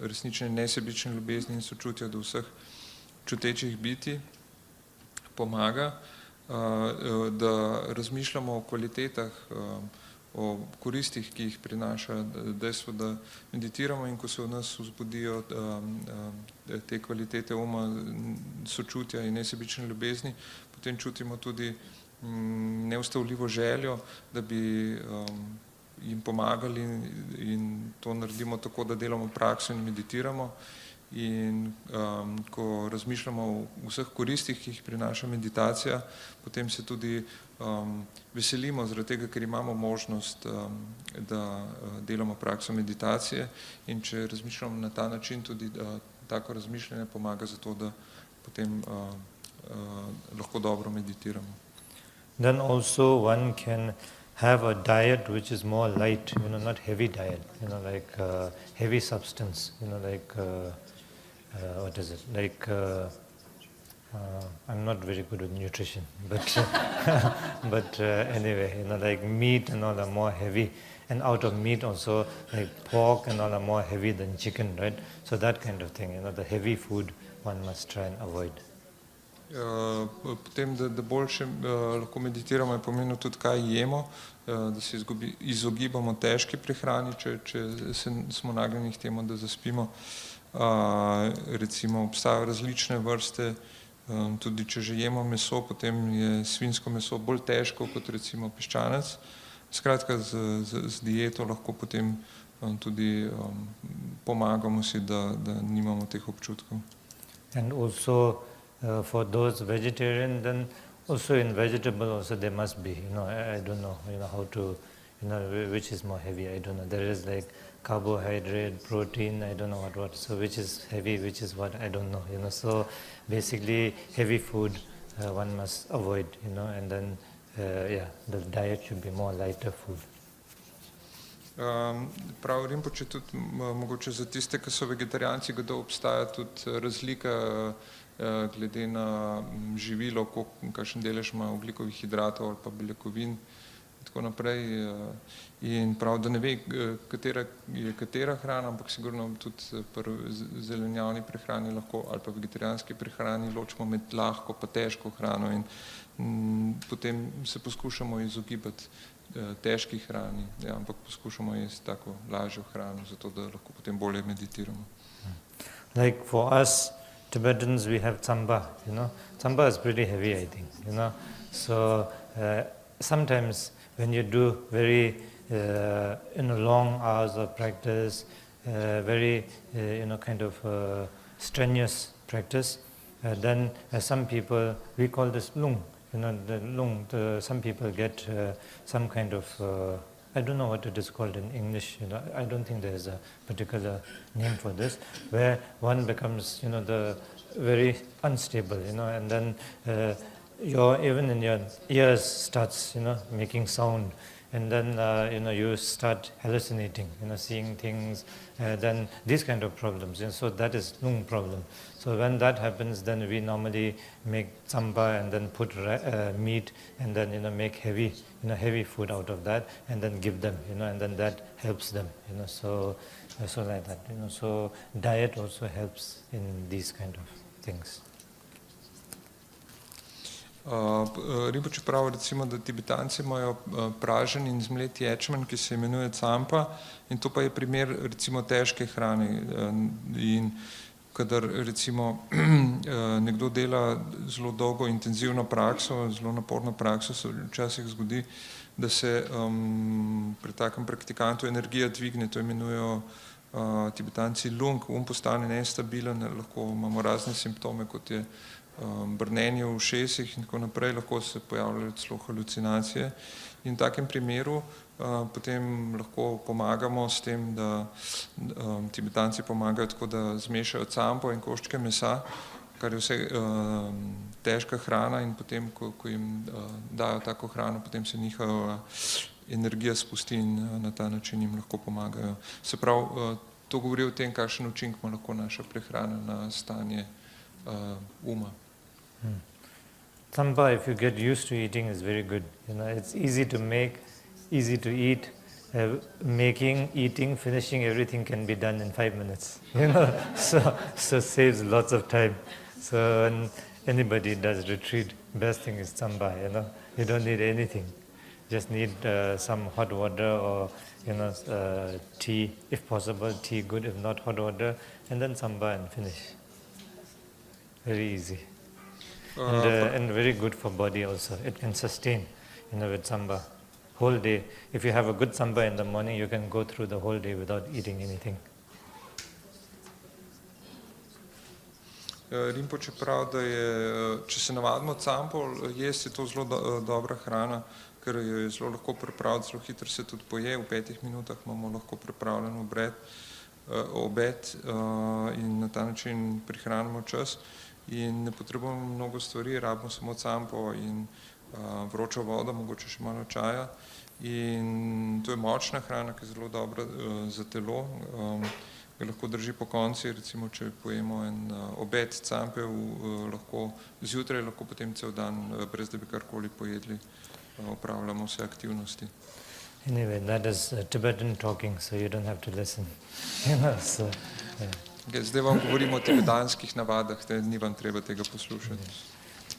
resnične nesebične ljubezni in sočutja do vseh čutečih bitij, pomaga, da razmišljamo o kvalitetah, o koristih, ki jih prinaša dejstvo, da meditiramo, in ko se v nas vzbudijo te kvalitete uma, sočutja in nesebične ljubezni, potem čutimo tudi neustavljivo željo, da bi jim pomagali, in to naredimo tako, da delamo prakso in meditiramo. In ko razmišljamo o vseh koristih, ki jih prinaša meditacija, potem se tudi veselimo zaradi tega, ker imamo možnost, da delamo prakso meditacije, in če razmišljamo na ta način, tudi tako razmišljanje pomaga za to, da potem lahko dobro meditiramo. Then also one can have a diet which is more light, not heavy diet, like heavy substance, like what is it? Like I'm not very good with nutrition, but anyway, like meat and all are more heavy, and out of meat also like pork and all are more heavy than chicken, right? So that kind of thing, the heavy food one must try and avoid. Potem, da boljše lahko meditiramo, je pomenilo tudi, kaj jemo, da se izogibamo težki prehrani, če smo nagnjeni k temu, da zaspimo. Recimo obstajajo različne vrste, tudi če že jemo meso, potem je svinjsko meso bolj težko kot recimo piščanec. Skratka, z dieto lahko potem tudi pomagamo si, da nimamo teh občutkov. And also for those vegetarian, then also in vegetable also there must be, I don't know, how to, which is more heavy, I don't know. There is like carbohydrate, protein, I don't know what. So which is heavy, which is what, I don't know, So basically heavy food one must avoid, and then, the diet should be more lighter food. Prav Rinpoče tudi mogoče za tiste, ki so vegetarijanci, da obstaja tudi razlika glede na živilo, kakšen delež ima ogljikovih hidratov ali pa beljakovin in tako naprej. In prav, da ne ve, katera je katera hrana, ampak sigurno tudi pri zelenjavni prehrani lahko ali pa vegetarijanski prehrani ločimo med lahko pa težko hrano, in potem se poskušamo izogibati težki hrani, ampak poskušamo jesti tako lažjo hrano, zato da lahko potem bolje meditiramo. Like for us Tibetans, we have tsamba, Tsamba is pretty heavy, I think, So sometimes when you do very long hours of practice, very kind of strenuous practice, then some people, we call this lung. The lung. Some people get some kind of I don't know what it is called in English. I don't think there is a particular name for this, where one becomes the very unstable, and then even in your ears starts making sound, and then you start hallucinating, seeing things, then these kind of problems. So that is lung problem. So when that happens, then we normally make tsamba and then put meat and then make heavy food out of that and then give them, and then that helps them, so like that, so diet also helps in these kind of things. Rinpoche pravi, recimo, da Tibetanci imajo pražen in zmlet ječmen, ki se imenuje tsampa, in to pa je primer recimo težke hrane. In kadar recimo nekdo dela zelo dolgo intenzivno prakso, zelo naporno prakso, se včasih zgodi, da se pri takem praktikantu energija dvigne, to imenujejo Tibetanci lung, postane nestabilen, lahko imamo razne simptome, kot je brnenje v ušesih in tako naprej, lahko se pojavljajo celo halucinacije. In v takem primeru potem lahko pomagamo s tem, da Tibetanci pomagajo tako, da zmešajo campo in koščke mesa, kar je vse težka hrana, in potem, ko jim dajo tako hrano, potem se njihova energija spusti in na ta način jim lahko pomagajo. Se pravi, to govori o tem, kakšen učinek ima lahko naša prehrana na stanje uma. Tsamba, if you get used to eating, is very good. It's easy to make, easy to eat. Making, eating, finishing, everything can be done in 5 minutes. So saves lots of time. So when anybody does retreat, best thing is tsamba. You don't need anything. Just need some hot water or tea, if possible. Tea good, if not hot water, and then tsamba and finish. Very easy. And very good for body also. It can sustain, with tsamba. Whole day. If you have a good tsamba in the morning, you can go through the whole day without eating anything. Rinpoche pravi, da je, če se navadimo campo jesti, je to zelo dobra hrana, ker jo je zelo lahko pripraviti, zelo hitro se tudi poje, v 5 minutah imamo lahko pripravljen obed in na ta način prihranimo čas. In ne potrebujemo mnogo stvari, rabimo samo campo in vročo vodo, mogoče še malo čaja. In to je močna hrana, ki je zelo dobra za telo, ga lahko drži po konci, recimo, če pojemo en obed campe lahko zjutraj, lahko potem cel dan, brez da bi karkoli pojedli, opravljamo vse aktivnosti. Anyway, that is Tibetan talking, so you don't have to listen. Zdaj vam govorimo o tibetanskih navadah, ni vam treba tega poslušati.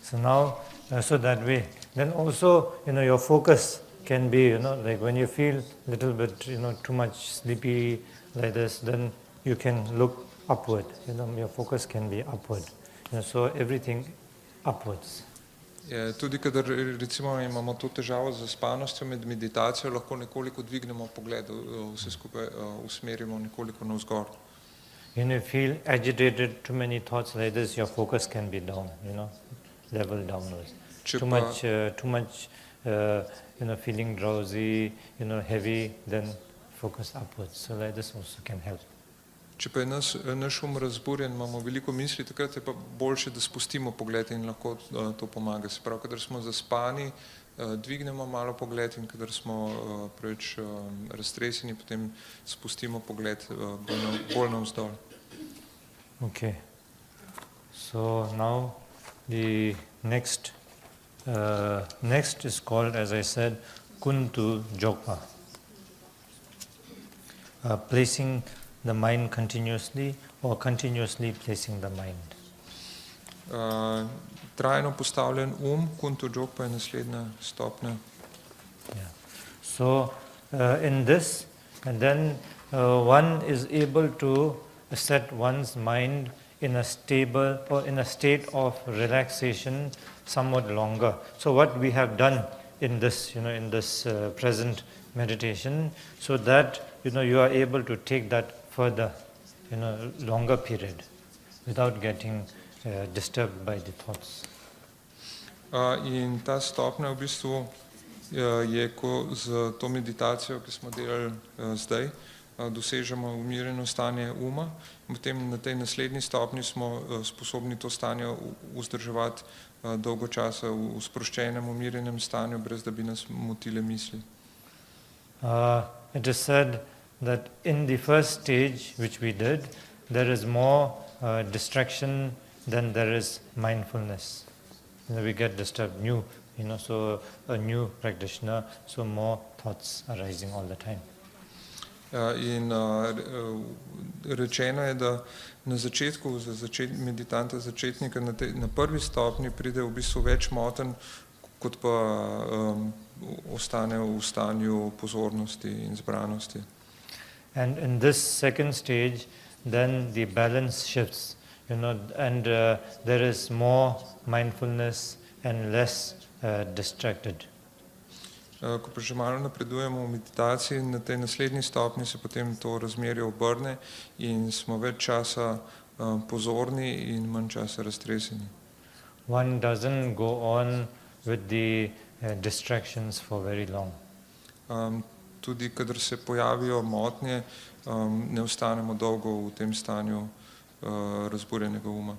So now, so that way, then also, your focus can be, like when you feel little bit, too much sleepy like this, then you can look upward. Your focus can be upward. So everything upwards. Tudi kadar recimo imamo to težavo z zaspanostjo med meditacijo, lahko nekoliko dvignemo pogled, vse skupaj usmerimo nekoliko navzgor. When you feel agitated, too many thoughts like this, your focus can be down, level downwards. Too much, feeling drowsy, heavy, then focus upwards. So like this also can help. Če pa je naš razburjen, imamo veliko misli, takrat je pa boljše, da spustimo pogled in lahko to pomaga. Se pravi, kadar smo zaspani, dvignemo malo pogled in kadar smo preveč raztreseni, potem spustimo pogled bolj navzdol. Okay. So now the next is called, as I said, Kuntu Jokpa. Placing the mind continuously or continuously placing the mind. Trajno postavljen Kuntu Jokpa je naslednja stopnja. Yeah. So in this, and then one is able to set one's mind in a stable or in a state of relaxation somewhat longer. So what we have done in this, in this present meditation, so that you are able to take that further, longer period without getting disturbed by the thoughts. In ta stopnja v bistvu je, ko z to meditacijo, ki smo delali zdaj, dosežemo umirjeno stanje uma, in potem na tej naslednji stopnji smo sposobni to stanje vzdrževati dolgo časa v sproščenem, umirjenem stanju, brez da bi nas motile misli. It is said that in the first stage, which we did, there is more distraction than there is mindfulness. We get disturbed, so a new practitioner, so more thoughts arising all the time. In rečeno je, da na začetku, za meditanta začetnika, na prvi stopni pride v bistvu več motenj, kot pa ostane v stanju pozornosti in zbranosti. And in this second stage, then the balance shifts, and there is more mindfulness and less distracted. Ko pa že malo napredujemo v meditaciji, na tej naslednji stopni se potem to razmerje obrne in smo več časa pozorni in manj časa raztreseni. One doesn't go on with the distractions for very long. Tudi kadar se pojavijo motnje, ne ostanemo dolgo v tem stanju razburjenega uma.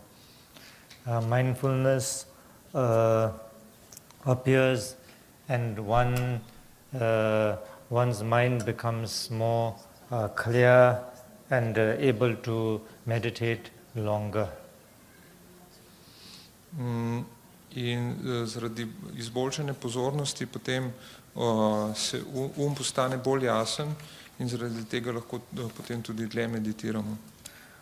Mindfulness appears, and one's mind becomes more clear and able to meditate longer. In zaradi izboljšane pozornosti potem se postane bolj jasen in zaradi tega lahko potem tudi dlje meditiramo.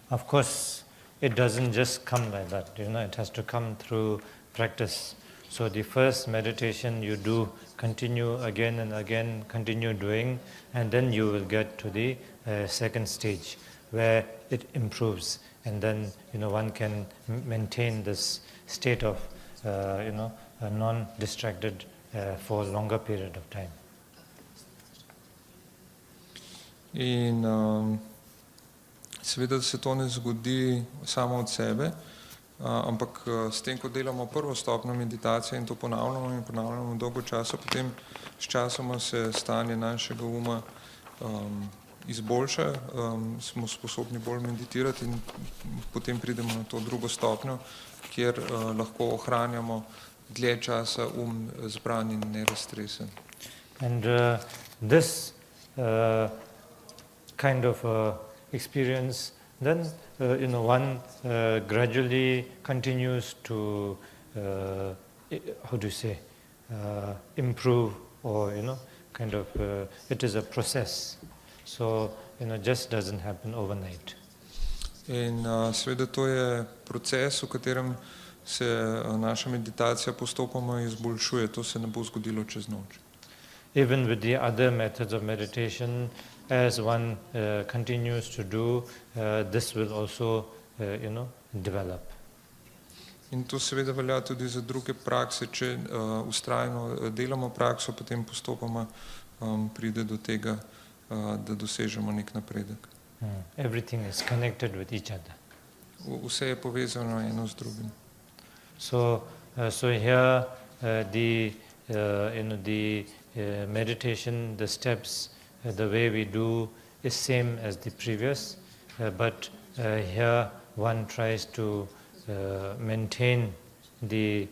Of course, it doesn't just come like that, it has to come through practice. So the first meditation you do, continue again and again, continue doing, and then you will get to the second stage where it improves, and then one can maintain this state of non-distracted for a longer period of time. In seveda se to ne zgodi samo od sebe, ampak s tem, ko delamo prvo stopnjo meditacije in to ponavljamo dolgo časa, potem s časoma se stanje našega uma izboljša, smo sposobni bolj meditirati in potem pridemo na to drugo stopnjo, kjer lahko ohranjamo dlje časa zbran in neraztresen. And this kind of experience, then one gradually continues to improve, or it is a process, so just doesn't happen overnight. In seveda to je proces, v katerem se naša meditacija postopoma izboljšuje, to se ne bo zgodilo čez noč. Even with the other methods of meditation, as one continues to do, this will also, develop. In to seveda velja tudi za druge prakse, če vztrajno delamo prakso, potem postopoma pride do tega, da dosežemo nek napredek. Everything is connected with each other. Vse je povezano eno z drugim. So here the meditation, the steps, the way we do is same as the previous, but here one tries to maintain the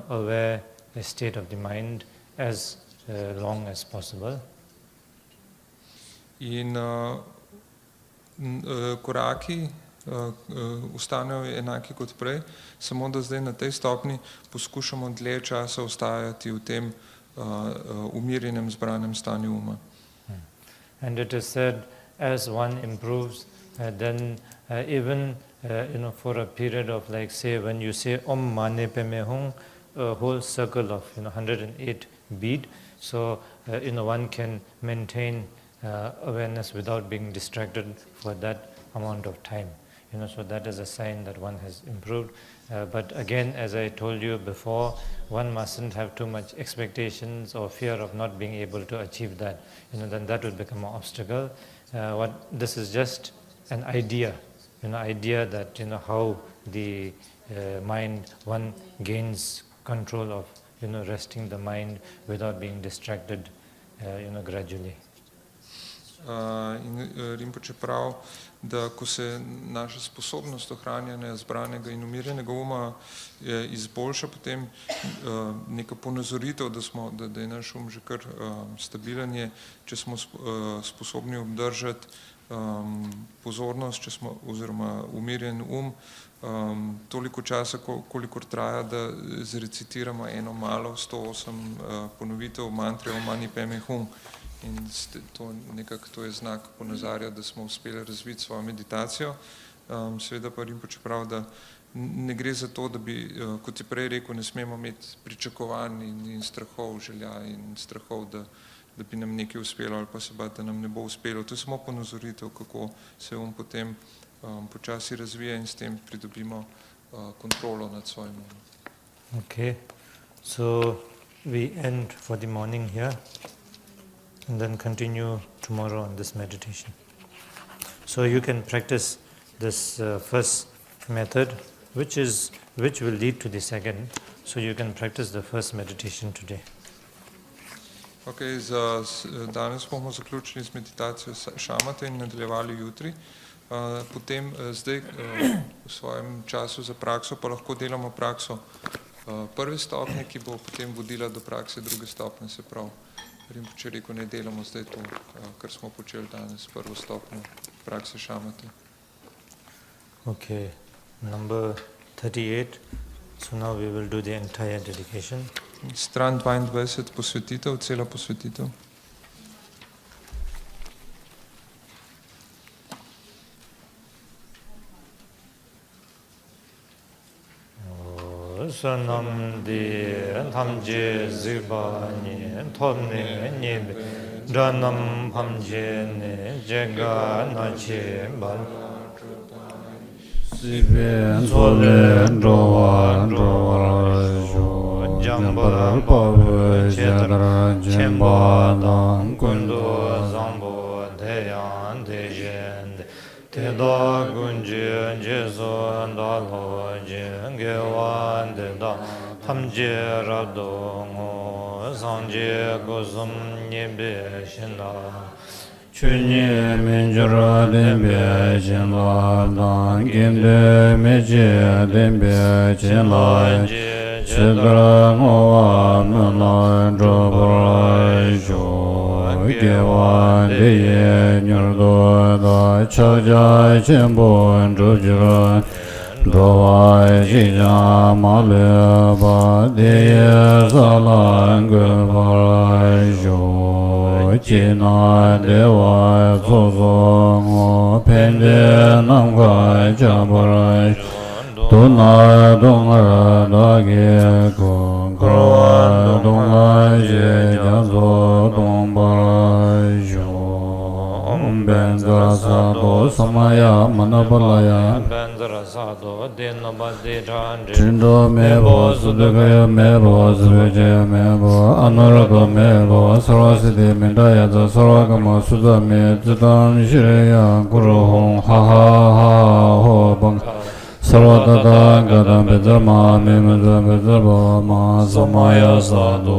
aware state of the mind as long as possible. In koraki ostanejo enaki kot prej, samo da zdaj na tej stopni poskušamo dlje časa ostajati v tem umirjenem, zbranem stanju uma. And it is said, as one improves, then even for a period of, like, say, when you say Om Mane Padme Hum, a whole circle of 108 bead, so one can maintain awareness without being distracted for that amount of time. So that is a sign that one has improved. But again, as I told you before, one mustn't have too much expectations or fear of not being able to achieve that. Then that will become an obstacle. This is just an idea, idea that how the mind, one gains control of resting the mind without being distracted gradually. In Rinpoche pravi, da ko se naša sposobnost ohranjanja zbranega in umirjenega uma izboljša, potem neka ponazoritev, da je naš um že kar stabilen je, če smo sposobni obdržati pozornost, oziroma umirjen toliko časa, kolikor traja, da zrecitiramo eno malo 108 ponovitev mantre Om Mani Padme Hum. In to je znak ponazarja, da smo uspeli razviti svojo meditacijo. Seveda pa Rinpoche pravi, da ne gre za to, da bi, kot je prej rekel, ne smemo imeti pričakovanj in strahov, želja in strahov, da bi nam nekaj uspelo ali pa se bati, da nam ne bo uspelo. To je samo ponazoritev, kako se potem počasi razvija in s tem pridobimo kontrolo nad svojim umom. Okay, so we end for the morning here and then continue tomorrow on this meditation. So you can practice this first method, which will lead to the second. So you can practice the first meditation today. Okay, danes bomo zaključili z meditacijo šamate in nadaljevali jutri. Potem zdaj v svojem času za prakso pa lahko delamo prakso prve stopnje, ki bo potem vodila do prakse druge stopnje, se pravi. Rinpoche rekel, ne delamo zdaj to, kar smo počeli danes, prvo stopnjo prakse šamate. Okay, number 38. So now we will do the entire dedication. Stran 22, posvetitev, cela posvetitev. Sanam di thamje ziba ni thomne nyebe dhanam phamje ne jega nache bal sibe sole rowa jo jambara pawe chedra jemba dan kundo zambo deyan dejen Teda gunje jeso ndalo jenge wande da thamje rabdo ngo sanje gozum nyebe shinda chunye menjura dembe chenla dan gende meje dembe chenla chedra ngowa mela drobra jo gewa deye nyurdo da chaja chenpo drujura dowa jija male ba deye salang gwa jo jina dewa sozo ngo pende namga jabara Dona donga dage ko kroa donga je jazo domba jo benza sado samaya manapalaya Bendra sado dinabadi janji Chindo mebo sudagaya mebo sudagaya mebo anuraga mebo sarvasiti mindaya sarvagama sudame zidam shiraya guruhong ha ha ha ho bang Sarvadada gadam bedharma mimedha bedharma ma samaya sadhu